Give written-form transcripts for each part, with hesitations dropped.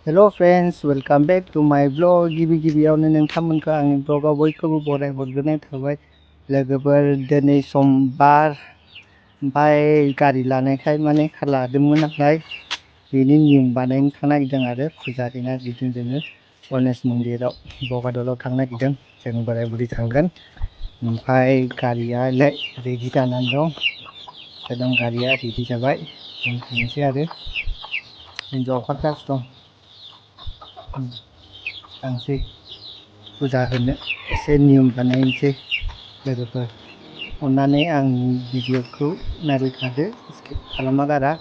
Hello friends, welcome back to my vlog. गिबियावनो नोंथांमोनखौ आंनि vlogआव बयखौबो बराय हरग्रोनाय थाबाय। लोगोफोर दिनै समबार ओमफ्राय गारि लानायखाय माने कार लादोंमोन नालाय बेनि नियम बानायनो थांनो नागिरदों आरो फुजा हैना बिदिनो जोङो गणेश मन्दिराव बगादराव थांनो नागिरदों। जों बोराय बुरि थांगोन। ओमफ्राय गारियालाय रेडि जानानै दं। गोदान गारिया रेडि जाबाय। जों थांनोसै आरो हिन्जावफोर गासिनो दं। थांसै फुजा होनो एसे नियम बानायनोसै लोगोफोर अन्नानै आंनि भिडिअखौ नायबाय थादो स्किप खालामा गारा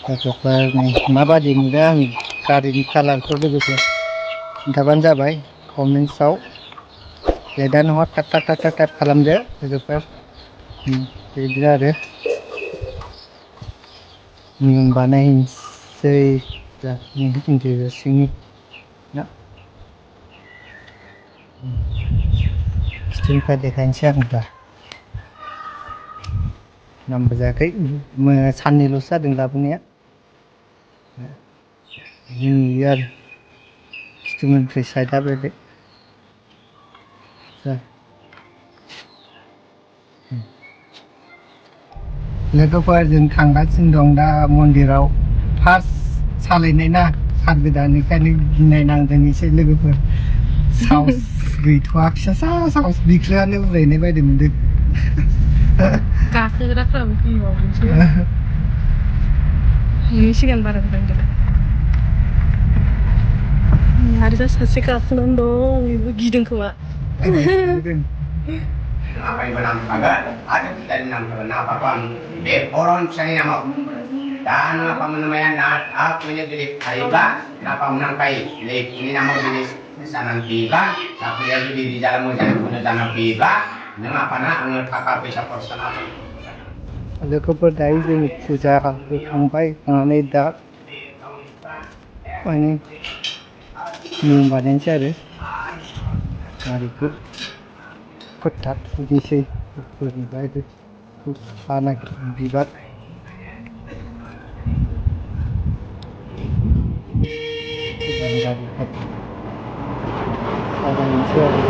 लोगोफोर नै माबादि नुदों आंनि गारिनि कालारखौ लोगोफोर खिन्थाबानो जाबाय कमेन्ट्सआव लेटानो हर टाट खालामदो लोगोफोर बिदि आरो नियम बानायनोसै सिंनि ना खिथुनिफ्राय देखायनोसै आं दा नामबो जायाखै साननैल'सो जादों लाबोनाया नुयो आरो खिथुनिफ्राय साइडआ बेलेग लोगोफोर जों थांगासिनो दं दा मन्दिराव फार्स्ट सालायनाय ना कार गोदाननिखायनो गिनाय नांदों एसे लोगोफोर साहस गैथ'आ फिसासा साहस बिख्लोआनो उरायनाय बायदि मोनदों गाखोग्राफ्राबो गिबावदोंसो नोंनि सिगां बारा रोंदों आरो दा सासे गाखोनानै दं बेबो गिदों खोमा apa yang menampakkan ada kita menampakkan apa orang saya nama dan apa namanya aku punya jadi kaiba apa menangkai ini nama jenis sanan tiba tapi yang di dalam jalan punya tanah tiba dengan apa nak thakhai bisa persen apa लोगोफोर दायो जों फुजा होखांबाय थांनानै दा माने नियम बानायनोसै आरो गारिखौ फोथा थुनोसै बोरैबा लाना बिबार गारिखौ बानायनोसै आरो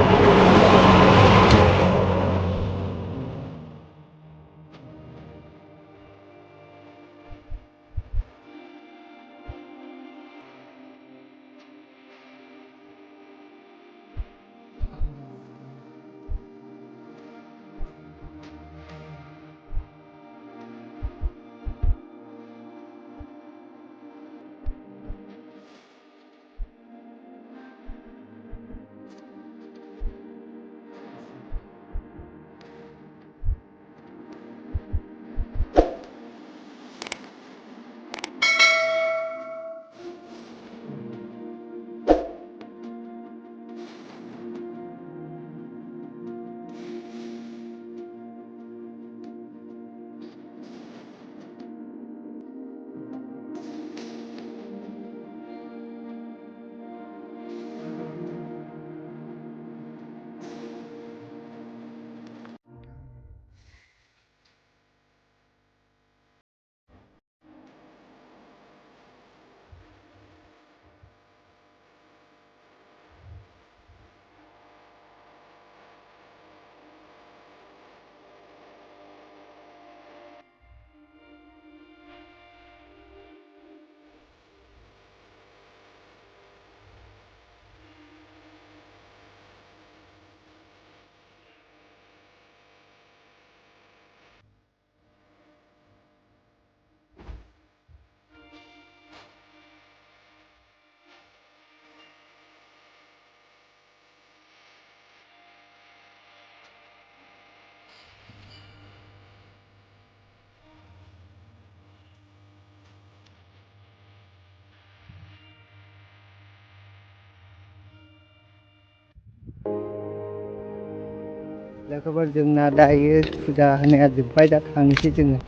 लोगोफोर जोंना दायो फुजा होनाया जोब्बाय दा थांनोसै जोङो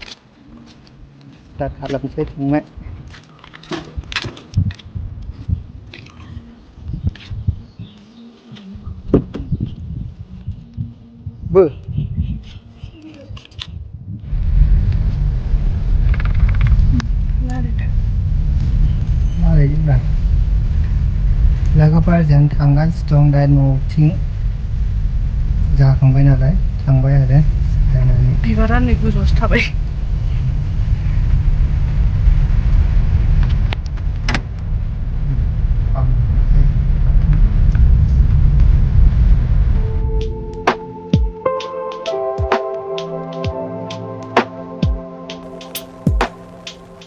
दा खालामसै थांनाय बो लोगोफोरजों थांगासिनो दं दा न'थिं जाखांबाय नालाय थांबाय आरो बिबारा नै गोजौआवसो थाबाय